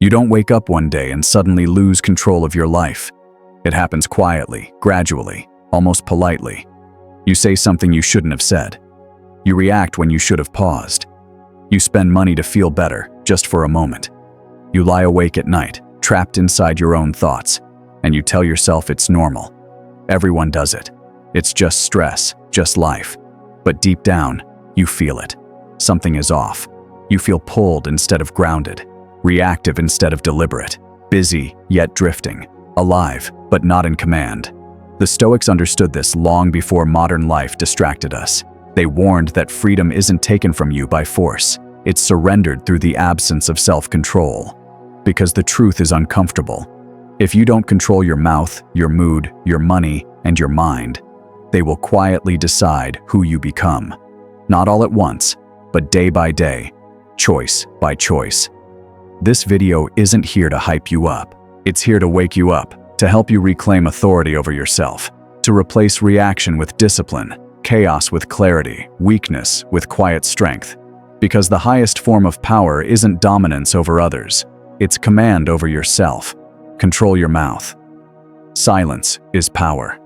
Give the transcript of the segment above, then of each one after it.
You don't wake up one day and suddenly lose control of your life. It happens quietly, gradually, almost politely. You say something you shouldn't have said. You react when you should have paused. You spend money to feel better, just for a moment. You lie awake at night, trapped inside your own thoughts, and you tell yourself it's normal. Everyone does it. It's just stress, just life. But deep down, you feel it. Something is off. You feel pulled instead of grounded, reactive instead of deliberate, busy yet drifting, alive but not in command. The Stoics understood this long before modern life distracted us. They warned that freedom isn't taken from you by force. It's surrendered through the absence of self-control. Because the truth is uncomfortable. If you don't control your mouth, your mood, your money, and your mind, they will quietly decide who you become. Not all at once, but day by day, choice by choice. This video isn't here to hype you up. It's here to wake you up, to help you reclaim authority over yourself, to replace reaction with discipline, chaos with clarity, weakness with quiet strength. Because the highest form of power isn't dominance over others. It's command over yourself. Control your mouth. Silence is power.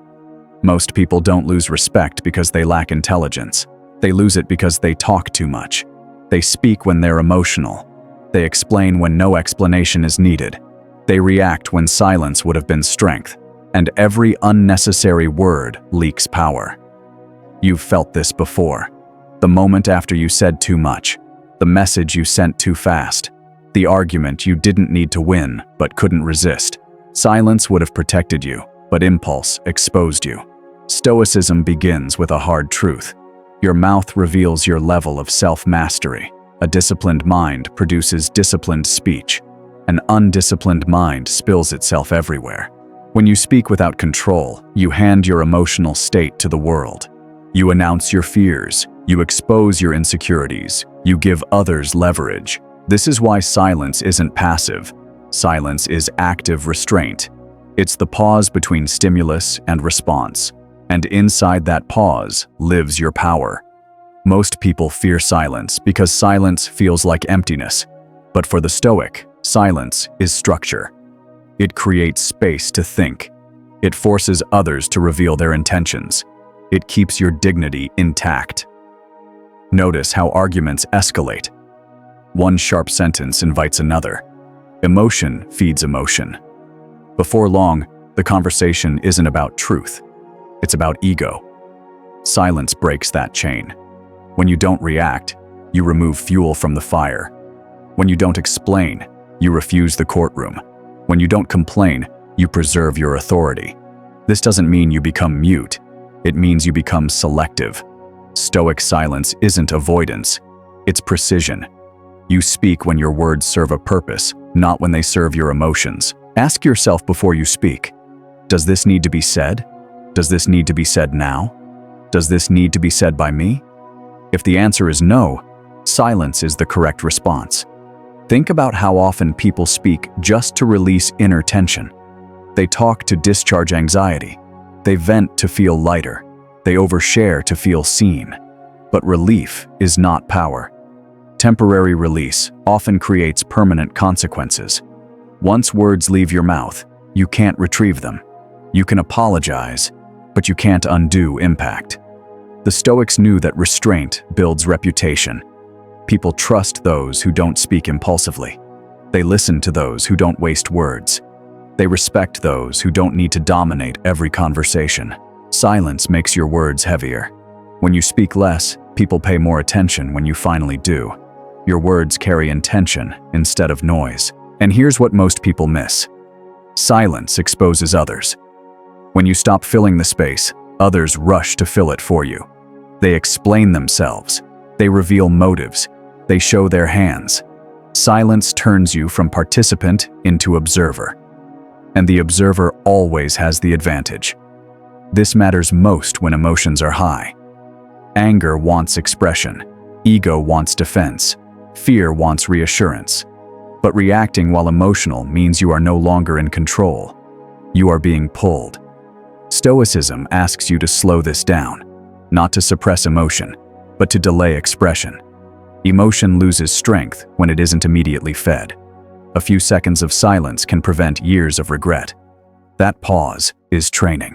Most people don't lose respect because they lack intelligence. They lose it because they talk too much. They speak when they're emotional. They explain when no explanation is needed. They react when silence would have been strength. And every unnecessary word leaks power. You've felt this before. The moment after you said too much. The message you sent too fast. The argument you didn't need to win but couldn't resist. Silence would have protected you, but impulse exposed you. Stoicism begins with a hard truth. Your mouth reveals your level of self-mastery. A disciplined mind produces disciplined speech. An undisciplined mind spills itself everywhere. When you speak without control, you hand your emotional state to the world. You announce your fears. You expose your insecurities. You give others leverage. This is why silence isn't passive. Silence is active restraint. It's the pause between stimulus and response. And inside that pause lives your power. Most people fear silence because silence feels like emptiness. But for the Stoic, silence is structure. It creates space to think. It forces others to reveal their intentions. It keeps your dignity intact. Notice how arguments escalate. One sharp sentence invites another. Emotion feeds emotion. Before long, the conversation isn't about truth. It's about ego. Silence breaks that chain. When you don't react, you remove fuel from the fire. When you don't explain, you refuse the courtroom. When you don't complain, you preserve your authority. This doesn't mean you become mute. It means you become selective. Stoic silence isn't avoidance. It's precision. You speak when your words serve a purpose, not when they serve your emotions. Ask yourself before you speak, does this need to be said? Does this need to be said now? Does this need to be said by me? If the answer is no, silence is the correct response. Think about how often people speak just to release inner tension. They talk to discharge anxiety. They vent to feel lighter. They overshare to feel seen. But relief is not power. Temporary release often creates permanent consequences. Once words leave your mouth, you can't retrieve them. You can apologize, but you can't undo impact. The Stoics knew that restraint builds reputation. People trust those who don't speak impulsively. They listen to those who don't waste words. They respect those who don't need to dominate every conversation. Silence makes your words heavier. When you speak less, people pay more attention when you finally do. Your words carry intention instead of noise. And here's what most people miss. Silence exposes others. When you stop filling the space, others rush to fill it for you. They explain themselves. They reveal motives. They show their hands. Silence turns you from participant into observer. And the observer always has the advantage. This matters most when emotions are high. Anger wants expression. Ego wants defense. Fear wants reassurance. But reacting while emotional means you are no longer in control. You are being pulled. Stoicism asks you to slow this down, not to suppress emotion, but to delay expression. Emotion loses strength when it isn't immediately fed. A few seconds of silence can prevent years of regret. That pause is training.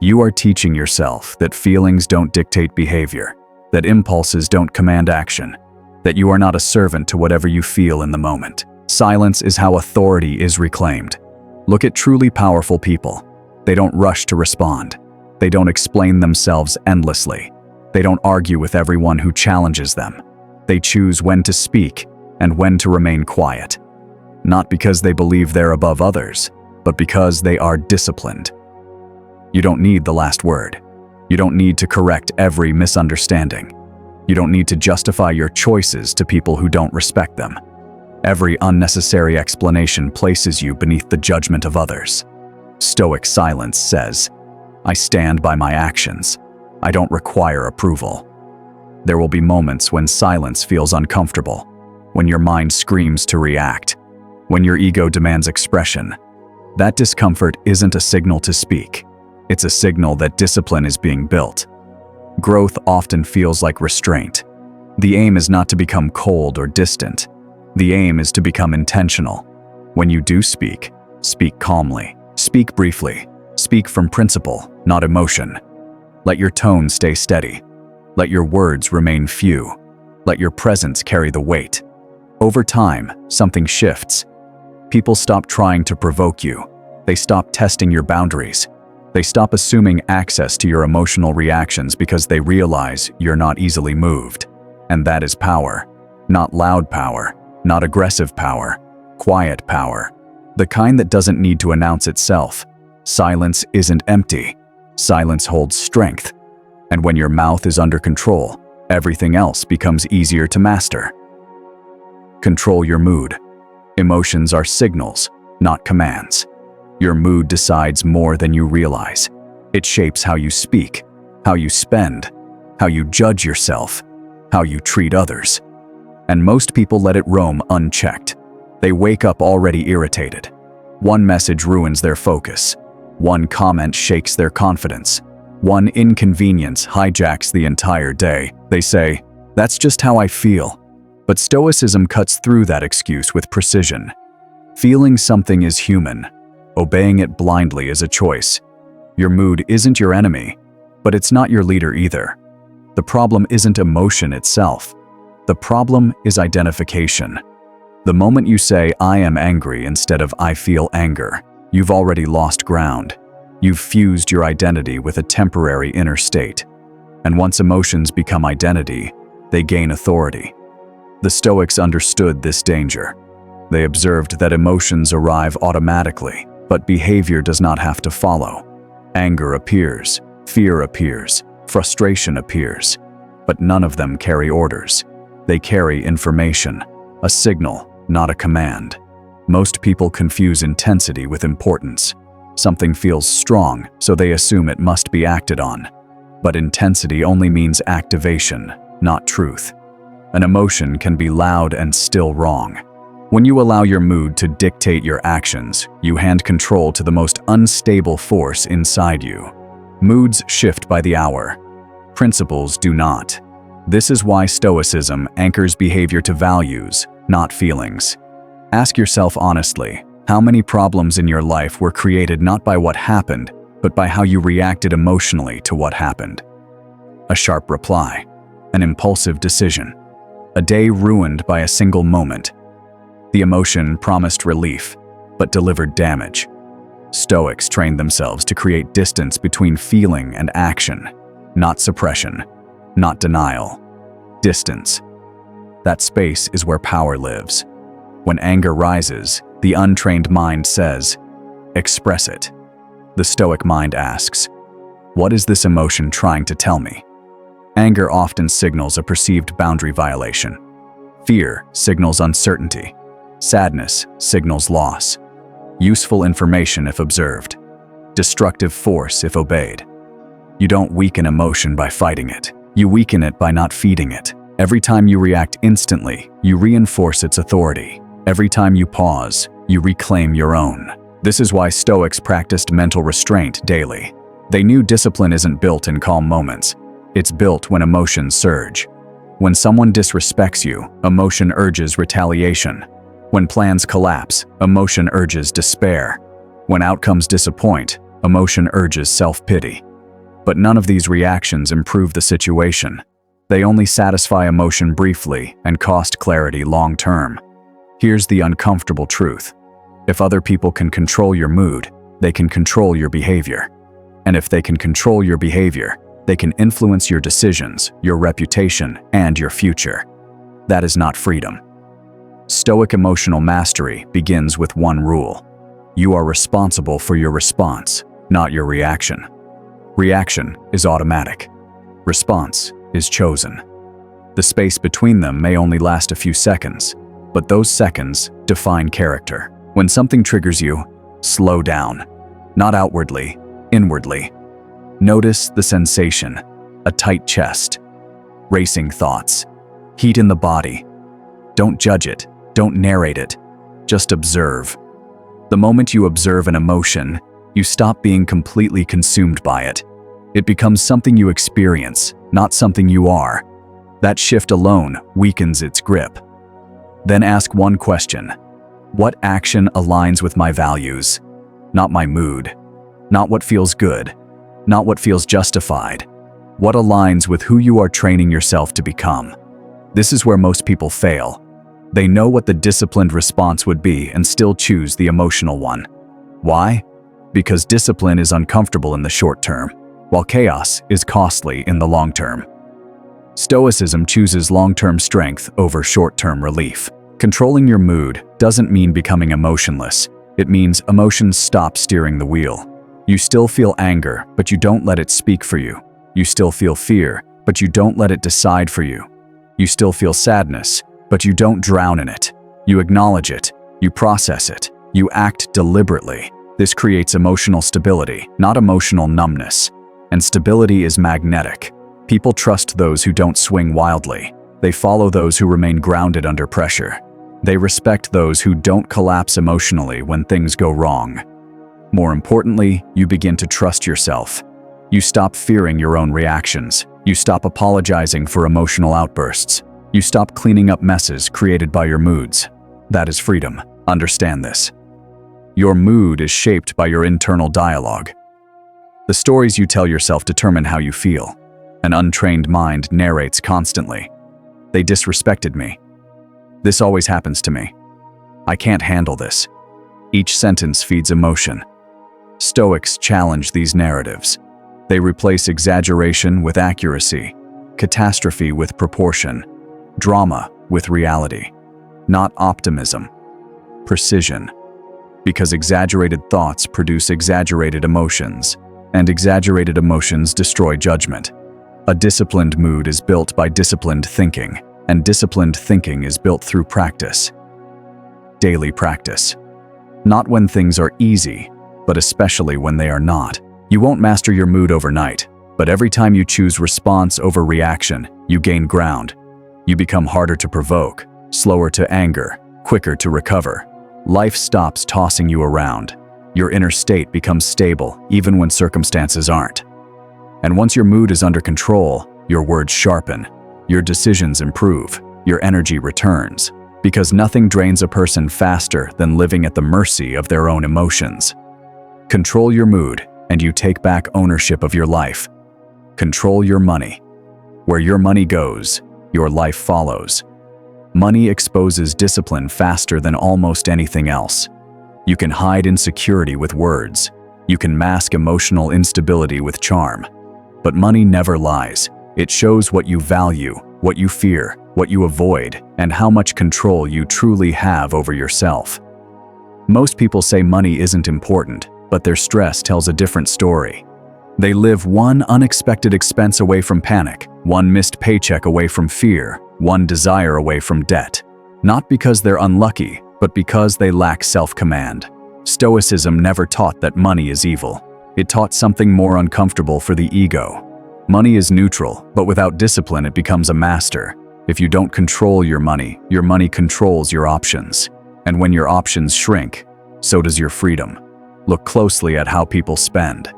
You are teaching yourself that feelings don't dictate behavior, that impulses don't command action, that you are not a servant to whatever you feel in the moment. Silence is how authority is reclaimed. Look at truly powerful people. They don't rush to respond. They don't explain themselves endlessly. They don't argue with everyone who challenges them. They choose when to speak and when to remain quiet. Not because they believe they're above others, but because they are disciplined. You don't need the last word. You don't need to correct every misunderstanding. You don't need to justify your choices to people who don't respect them. Every unnecessary explanation places you beneath the judgment of others. Stoic silence says, "I stand by my actions. I don't require approval." There will be moments when silence feels uncomfortable, when your mind screams to react, when your ego demands expression. That discomfort isn't a signal to speak. It's a signal that discipline is being built. Growth often feels like restraint. The aim is not to become cold or distant. The aim is to become intentional. When you do speak, speak calmly. Speak briefly. Speak from principle, not emotion. Let your tone stay steady. Let your words remain few. Let your presence carry the weight. Over time, something shifts. People stop trying to provoke you. They stop testing your boundaries. They stop assuming access to your emotional reactions because they realize you're not easily moved. And that is power. Not loud power, not aggressive power, quiet power. The kind that doesn't need to announce itself. Silence isn't empty. Silence holds strength. And when your mouth is under control, everything else becomes easier to master. Control your mood. Emotions are signals, not commands. Your mood decides more than you realize. It shapes how you speak, how you spend, how you judge yourself, how you treat others. And most people let it roam unchecked. They wake up already irritated. One message ruins their focus. One comment shakes their confidence. One inconvenience hijacks the entire day. They say, "That's just how I feel." But Stoicism cuts through that excuse with precision. Feeling something is human. Obeying it blindly is a choice. Your mood isn't your enemy, but it's not your leader either. The problem isn't emotion itself. The problem is identification. The moment you say, "I am angry" instead of "I feel anger," you've already lost ground. You've fused your identity with a temporary inner state. And once emotions become identity, they gain authority. The Stoics understood this danger. They observed that emotions arrive automatically, but behavior does not have to follow. Anger appears, fear appears, frustration appears, but none of them carry orders. They carry information, a signal, not a command. Most people confuse intensity with importance. Something feels strong, so they assume it must be acted on. But intensity only means activation, not truth. An emotion can be loud and still wrong. When you allow your mood to dictate your actions, you hand control to the most unstable force inside you. Moods shift by the hour. Principles do not. This is why Stoicism anchors behavior to values, not feelings. Ask yourself honestly, how many problems in your life were created not by what happened, but by how you reacted emotionally to what happened? A sharp reply, an impulsive decision, a day ruined by a single moment. The emotion promised relief, but delivered damage. Stoics trained themselves to create distance between feeling and action, not suppression, not denial. Distance. That space is where power lives. When anger rises, the untrained mind says, "Express it." The Stoic mind asks, "What is this emotion trying to tell me?" Anger often signals a perceived boundary violation. Fear signals uncertainty. Sadness signals loss. Useful information if observed. Destructive force if obeyed. You don't weaken emotion by fighting it. You weaken it by not feeding it. Every time you react instantly, you reinforce its authority. Every time you pause, you reclaim your own. This is why Stoics practiced mental restraint daily. They knew discipline isn't built in calm moments. It's built when emotions surge. When someone disrespects you, emotion urges retaliation. When plans collapse, emotion urges despair. When outcomes disappoint, emotion urges self-pity. But none of these reactions improve the situation. They only satisfy emotion briefly and cost clarity long-term. Here's the uncomfortable truth. If other people can control your mood, they can control your behavior. And if they can control your behavior, they can influence your decisions, your reputation, and your future. That is not freedom. Stoic emotional mastery begins with one rule. You are responsible for your response, not your reaction. Reaction is automatic. Response is chosen. The space between them may only last a few seconds, but those seconds define character. When something triggers you, slow down. Not outwardly, inwardly. Notice the sensation, a tight chest, racing thoughts, heat in the body. Don't judge it, don't narrate it, just observe. The moment you observe an emotion, you stop being completely consumed by it. It becomes something you experience, not something you are. That shift alone weakens its grip. Then ask one question. What action aligns with my values? Not my mood. Not what feels good. Not what feels justified. What aligns with who you are training yourself to become? This is where most people fail. They know what the disciplined response would be and still choose the emotional one. Why? Because discipline is uncomfortable in the short term, while chaos is costly in the long term. Stoicism chooses long-term strength over short-term relief. Controlling your mood doesn't mean becoming emotionless. It means emotions stop steering the wheel. You still feel anger, but you don't let it speak for you. You still feel fear, but you don't let it decide for you. You still feel sadness, but you don't drown in it. You acknowledge it. You process it. You act deliberately. This creates emotional stability, not emotional numbness. And stability is magnetic. People trust those who don't swing wildly. They follow those who remain grounded under pressure. They respect those who don't collapse emotionally when things go wrong. More importantly, you begin to trust yourself. You stop fearing your own reactions. You stop apologizing for emotional outbursts. You stop cleaning up messes created by your moods. That is freedom. Understand this. Your mood is shaped by your internal dialogue. The stories you tell yourself determine how you feel. An untrained mind narrates constantly. They disrespected me. This always happens to me. I can't handle this. Each sentence feeds emotion. Stoics challenge these narratives. They replace exaggeration with accuracy, catastrophe with proportion, drama with reality. Not optimism, precision. Because exaggerated thoughts produce exaggerated emotions, and exaggerated emotions destroy judgment. A disciplined mood is built by disciplined thinking, and disciplined thinking is built through practice. Daily practice. Not when things are easy, but especially when they are not. You won't master your mood overnight, but every time you choose response over reaction, you gain ground. You become harder to provoke, slower to anger, quicker to recover. Life stops tossing you around. Your inner state becomes stable, even when circumstances aren't. And once your mood is under control, your words sharpen, your decisions improve, your energy returns. Because nothing drains a person faster than living at the mercy of their own emotions. Control your mood, and you take back ownership of your life. Control your money. Where your money goes, your life follows. Money exposes discipline faster than almost anything else. You can hide insecurity with words. You can mask emotional instability with charm. But money never lies. It shows what you value, what you fear, what you avoid, and how much control you truly have over yourself. Most people say money isn't important, but their stress tells a different story. They live one unexpected expense away from panic, one missed paycheck away from fear, one desire away from debt. Not because they're unlucky, but because they lack self-command. Stoicism never taught that money is evil. It taught something more uncomfortable for the ego. Money is neutral, but without discipline it becomes a master. If you don't control your money controls your options. And when your options shrink, so does your freedom. Look closely at how people spend.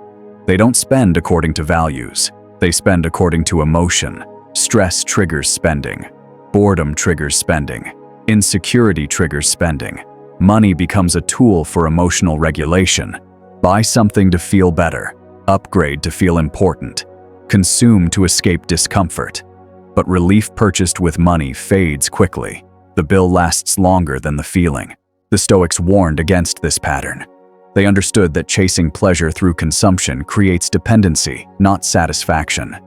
They don't spend according to values. They spend according to emotion. Stress triggers spending. Boredom triggers spending. Insecurity triggers spending. Money becomes a tool for emotional regulation. Buy something to feel better. Upgrade to feel important. Consume to escape discomfort. But relief purchased with money fades quickly. The bill lasts longer than the feeling. The Stoics warned against this pattern. They understood that chasing pleasure through consumption creates dependency, not satisfaction.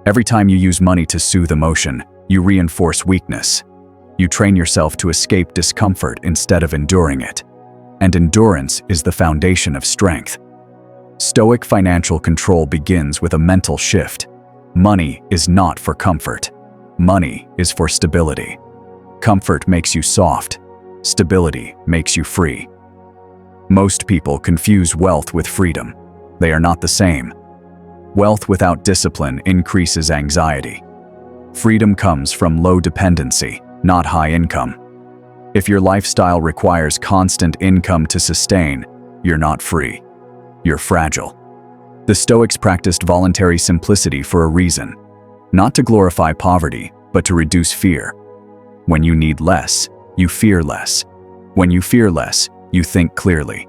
Every time you use money to soothe emotion, you reinforce weakness. You train yourself to escape discomfort instead of enduring it. And endurance is the foundation of strength. Stoic financial control begins with a mental shift. Money is not for comfort. Money is for stability. Comfort makes you soft. Stability makes you free. Most people confuse wealth with freedom. They are not the same. Wealth without discipline increases anxiety. Freedom comes from low dependency, not high income. If your lifestyle requires constant income to sustain, you're not free. You're fragile. The Stoics practiced voluntary simplicity for a reason, not to glorify poverty, but to reduce fear. When you need less, you fear less. When you fear less, you think clearly.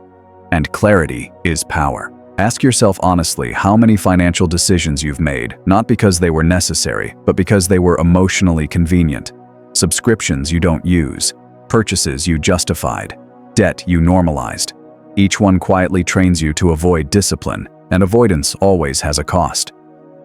And clarity is power. Ask yourself honestly how many financial decisions you've made, not because they were necessary, but because they were emotionally convenient. Subscriptions you don't use, purchases you justified, debt you normalized. Each one quietly trains you to avoid discipline, and avoidance always has a cost.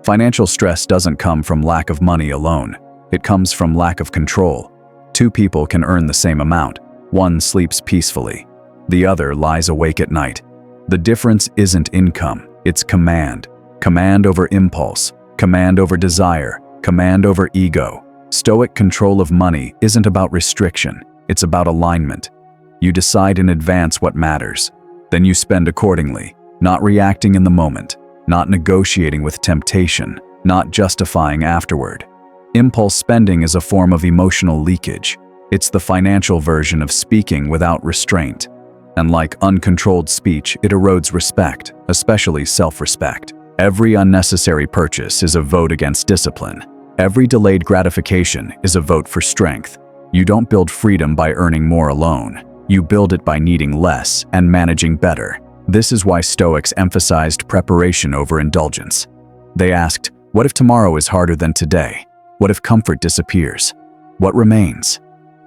Financial stress doesn't come from lack of money alone. It comes from lack of control. Two people can earn the same amount. One sleeps peacefully. The other lies awake at night. The difference isn't income, it's command. Command over impulse, command over desire, command over ego. Stoic control of money isn't about restriction, it's about alignment. You decide in advance what matters. Then you spend accordingly, not reacting in the moment, not negotiating with temptation, not justifying afterward. Impulse spending is a form of emotional leakage. It's the financial version of speaking without restraint. And like uncontrolled speech, it erodes respect, especially self-respect. Every unnecessary purchase is a vote against discipline. Every delayed gratification is a vote for strength. You don't build freedom by earning more alone. You build it by needing less and managing better. This is why Stoics emphasized preparation over indulgence. They asked, what if tomorrow is harder than today? What if comfort disappears? What remains?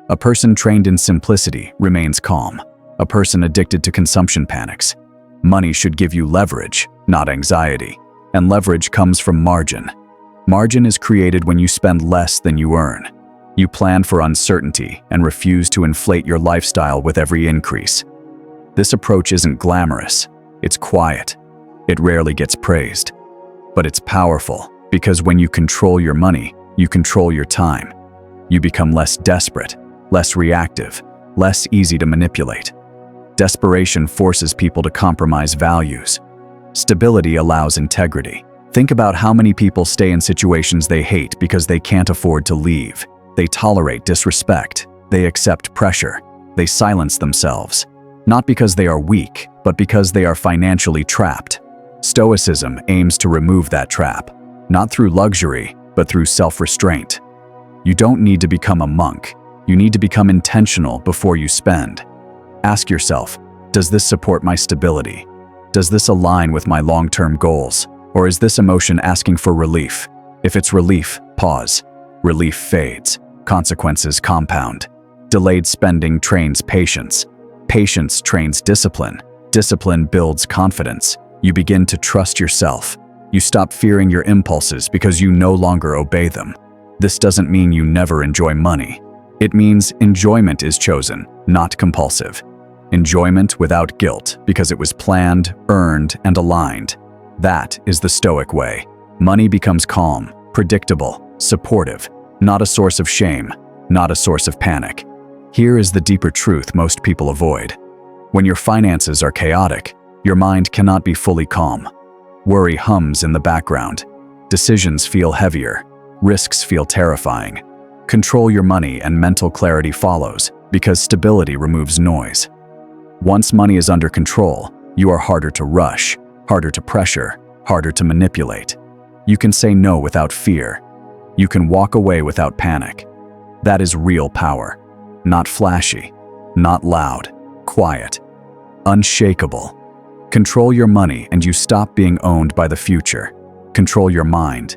A person trained in simplicity remains calm. A person addicted to consumption panics. Money should give you leverage, not anxiety. And leverage comes from margin. Margin is created when you spend less than you earn. You plan for uncertainty and refuse to inflate your lifestyle with every increase. This approach isn't glamorous. It's quiet. It rarely gets praised. But it's powerful because when you control your money, you control your time. You become less desperate, less reactive, less easy to manipulate. Desperation forces people to compromise values. Stability allows integrity. Think about how many people stay in situations they hate because they can't afford to leave. They tolerate disrespect. They accept pressure. They silence themselves. Not because they are weak, but because they are financially trapped. Stoicism aims to remove that trap, not through luxury, but through self-restraint. You don't need to become a monk. You need to become intentional before you spend. Ask yourself, does this support my stability? Does this align with my long-term goals? Or is this emotion asking for relief? If it's relief, pause. Relief fades. Consequences compound. Delayed spending trains patience. Patience trains discipline. Discipline builds confidence. You begin to trust yourself. You stop fearing your impulses because you no longer obey them. This doesn't mean you never enjoy money. It means enjoyment is chosen, not compulsive. Enjoyment without guilt because it was planned, earned, and aligned. That is the Stoic way. Money becomes calm, predictable, supportive, not a source of shame, not a source of panic. Here is the deeper truth most people avoid. When your finances are chaotic, your mind cannot be fully calm. Worry hums in the background. Decisions feel heavier. Risks feel terrifying. Control your money and mental clarity follows because stability removes noise. Once money is under control, you are harder to rush, harder to pressure, harder to manipulate. You can say no without fear. You can walk away without panic. That is real power. Not flashy, not loud, quiet, unshakable. Control your money and you stop being owned by the future. Control your mind.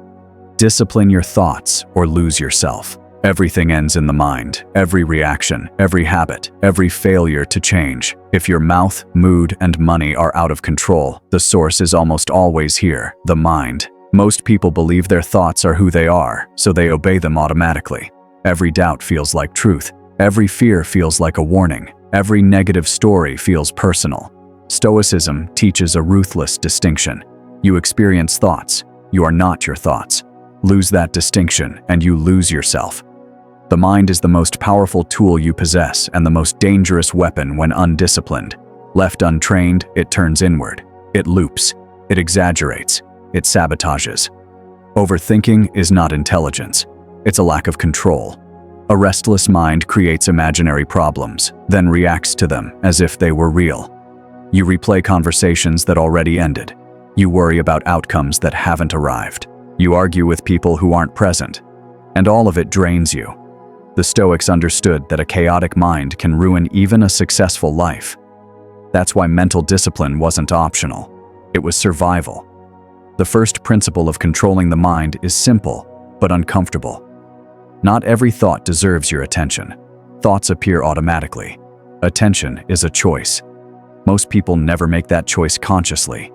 Discipline your thoughts or lose yourself. Everything ends in the mind. Every reaction, every habit, every failure to change. If your mouth, mood, and money are out of control, the source is almost always here, the mind. Most people believe their thoughts are who they are, so they obey them automatically. Every doubt feels like truth. Every fear feels like a warning. Every negative story feels personal. Stoicism teaches a ruthless distinction. You experience thoughts. You are not your thoughts. Lose that distinction and you lose yourself. The mind is the most powerful tool you possess and the most dangerous weapon when undisciplined. Left untrained, it turns inward. It loops. It exaggerates. It sabotages. Overthinking is not intelligence. It's a lack of control. A restless mind creates imaginary problems, then reacts to them as if they were real. You replay conversations that already ended. You worry about outcomes that haven't arrived. You argue with people who aren't present. And all of it drains you. The Stoics understood that a chaotic mind can ruin even a successful life. That's why mental discipline wasn't optional. It was survival. The first principle of controlling the mind is simple, but uncomfortable. Not every thought deserves your attention. Thoughts appear automatically. Attention is a choice. Most people never make that choice consciously.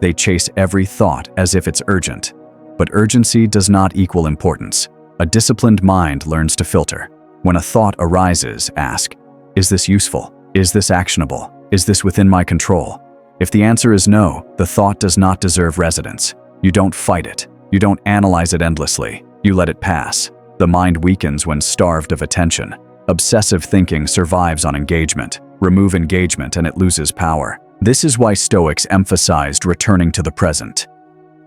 They chase every thought as if it's urgent. But urgency does not equal importance. A disciplined mind learns to filter. When a thought arises, ask, is this useful? Is this actionable? Is this within my control? If the answer is no, the thought does not deserve residence. You don't fight it. You don't analyze it endlessly. You let it pass. The mind weakens when starved of attention. Obsessive thinking survives on engagement. Remove engagement and it loses power. This is why Stoics emphasized returning to the present.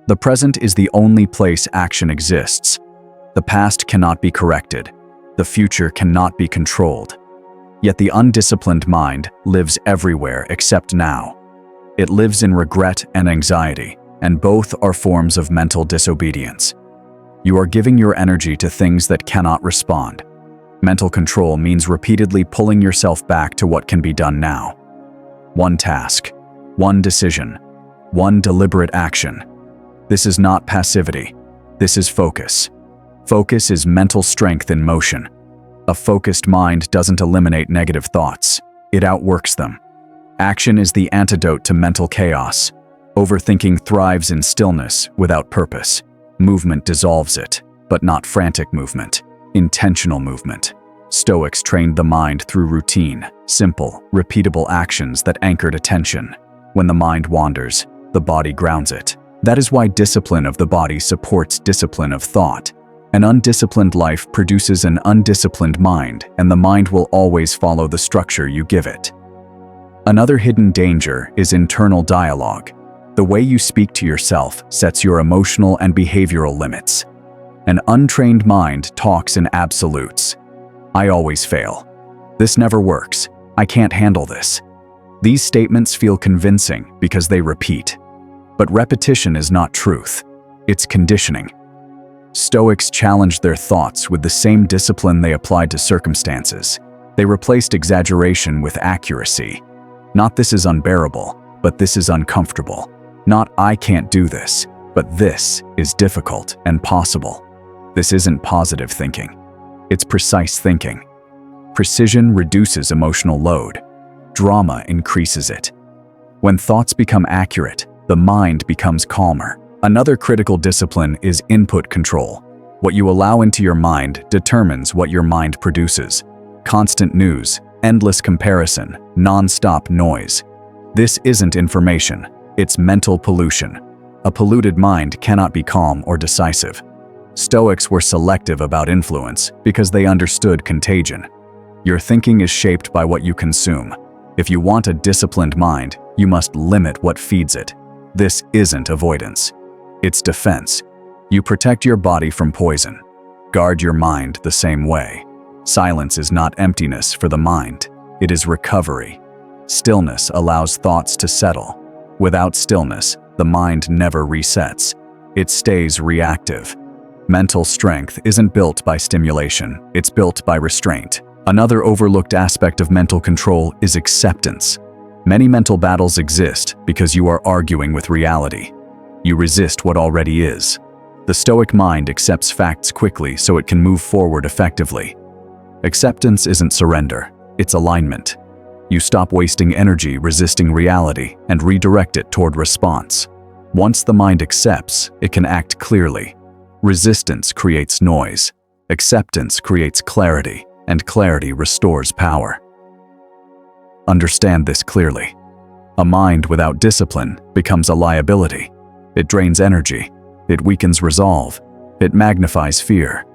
The present is the only place action exists. The past cannot be corrected. The future cannot be controlled. Yet the undisciplined mind lives everywhere except now. It lives in regret and anxiety, and both are forms of mental disobedience. You are giving your energy to things that cannot respond. Mental control means repeatedly pulling yourself back to what can be done now. One task, one decision, one deliberate action. This is not passivity. This is focus. Focus is mental strength in motion. A focused mind doesn't eliminate negative thoughts. It outworks them. Action is the antidote to mental chaos. Overthinking thrives in stillness without purpose. Movement dissolves it, but not frantic movement. Intentional movement. Stoics trained the mind through routine, simple, repeatable actions that anchored attention. When the mind wanders, the body grounds it. That is why discipline of the body supports discipline of thought. An undisciplined life produces an undisciplined mind, and the mind will always follow the structure you give it. Another hidden danger is internal dialogue. The way you speak to yourself sets your emotional and behavioral limits. An untrained mind talks in absolutes. I always fail. This never works. I can't handle this. These statements feel convincing because they repeat. But repetition is not truth. It's conditioning. Stoics challenged their thoughts with the same discipline they applied to circumstances. They replaced exaggeration with accuracy. Not this is unbearable, but this is uncomfortable. Not I can't do this, but this is difficult and possible. This isn't positive thinking. It's precise thinking. Precision reduces emotional load. Drama increases it. When thoughts become accurate, the mind becomes calmer. Another critical discipline is input control. What you allow into your mind determines what your mind produces. Constant news, endless comparison, non-stop noise. This isn't information, it's mental pollution. A polluted mind cannot be calm or decisive. Stoics were selective about influence because they understood contagion. Your thinking is shaped by what you consume. If you want a disciplined mind, you must limit what feeds it. This isn't avoidance. It's defense. You protect your body from poison. Guard your mind the same way. Silence is not emptiness for the mind. It is recovery. Stillness allows thoughts to settle. Without stillness, the mind never resets. It stays reactive. Mental strength isn't built by stimulation. It's built by restraint. Another overlooked aspect of mental control is acceptance. Many mental battles exist because you are arguing with reality. You resist what already is. The Stoic mind accepts facts quickly so it can move forward effectively. Acceptance isn't surrender, it's alignment. You stop wasting energy resisting reality and redirect it toward response. Once the mind accepts, it can act clearly. Resistance creates noise. Acceptance creates clarity, and clarity restores power. Understand this clearly. A mind without discipline becomes a liability. It drains energy. It weakens resolve. It magnifies fear.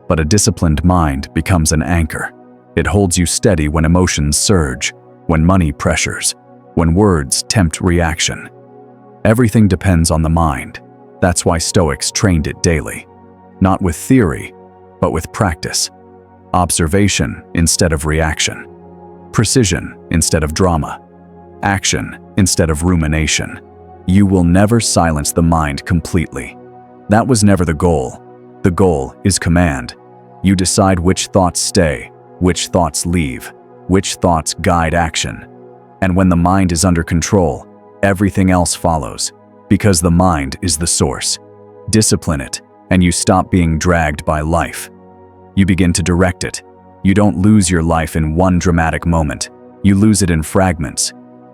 But a disciplined mind becomes an anchor. It holds you steady when emotions surge, when money pressures, when words tempt reaction. Everything depends on the mind. That's why Stoics trained it daily. Not with theory, but with practice. Observation instead of reaction. Precision instead of drama. Action instead of rumination. You will never silence the mind completely. That was never the goal. The goal is command. You decide which thoughts stay, which thoughts leave, which thoughts guide action. And when the mind is under control, everything else follows, because the mind is the source. Discipline it, and you stop being dragged by life. You begin to direct it. You don't lose your life in one dramatic moment. You lose it in fragments,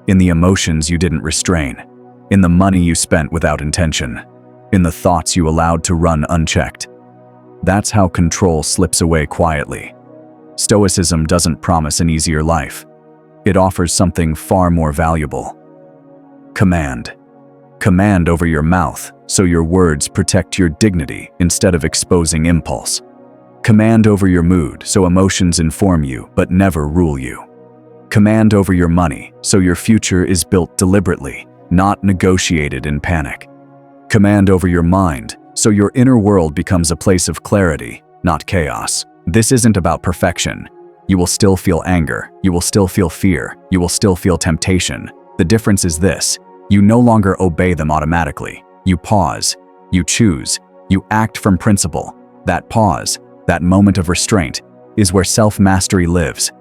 in the emotions you didn't restrain, in the money you spent without intention, in the thoughts you allowed to run unchecked. That's how control slips away quietly. Stoicism doesn't promise an easier life. It offers something far more valuable. Command. Command over your mouth so your words protect your dignity instead of exposing impulse. Command over your mood so emotions inform you but never rule you. Command over your money so your future is built deliberately, not negotiated in panic. Command over your mind so your inner world becomes a place of clarity, not chaos. This isn't about perfection. You will still feel anger, you will still feel fear, you will still feel temptation. The difference is this: you no longer obey them automatically. You pause, you choose, you act from principle. That pause, that moment of restraint, is where self-mastery lives.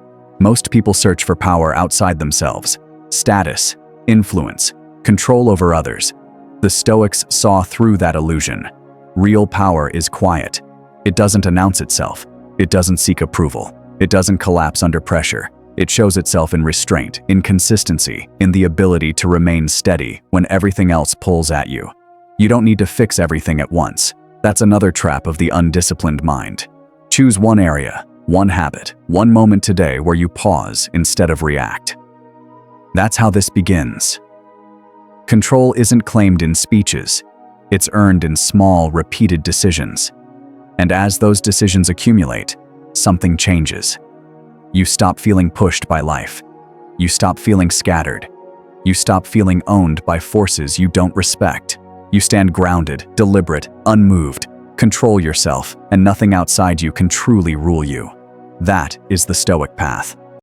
Most people search for power outside themselves: status, influence, control over others. The Stoics saw through that illusion. Real power is quiet. It doesn't announce itself. It doesn't seek approval. It doesn't collapse under pressure. It shows itself in restraint, in consistency, in the ability to remain steady when everything else pulls at you. You don't need to fix everything at once. That's another trap of the undisciplined mind. Choose one area, one habit, one moment today where you pause instead of react. That's how this begins. Control isn't claimed in speeches. It's earned in small, repeated decisions. And as those decisions accumulate, something changes. You stop feeling pushed by life. You stop feeling scattered. You stop feeling owned by forces you don't respect. You stand grounded, deliberate, unmoved. Control yourself, and nothing outside you can truly rule you. That is the Stoic path.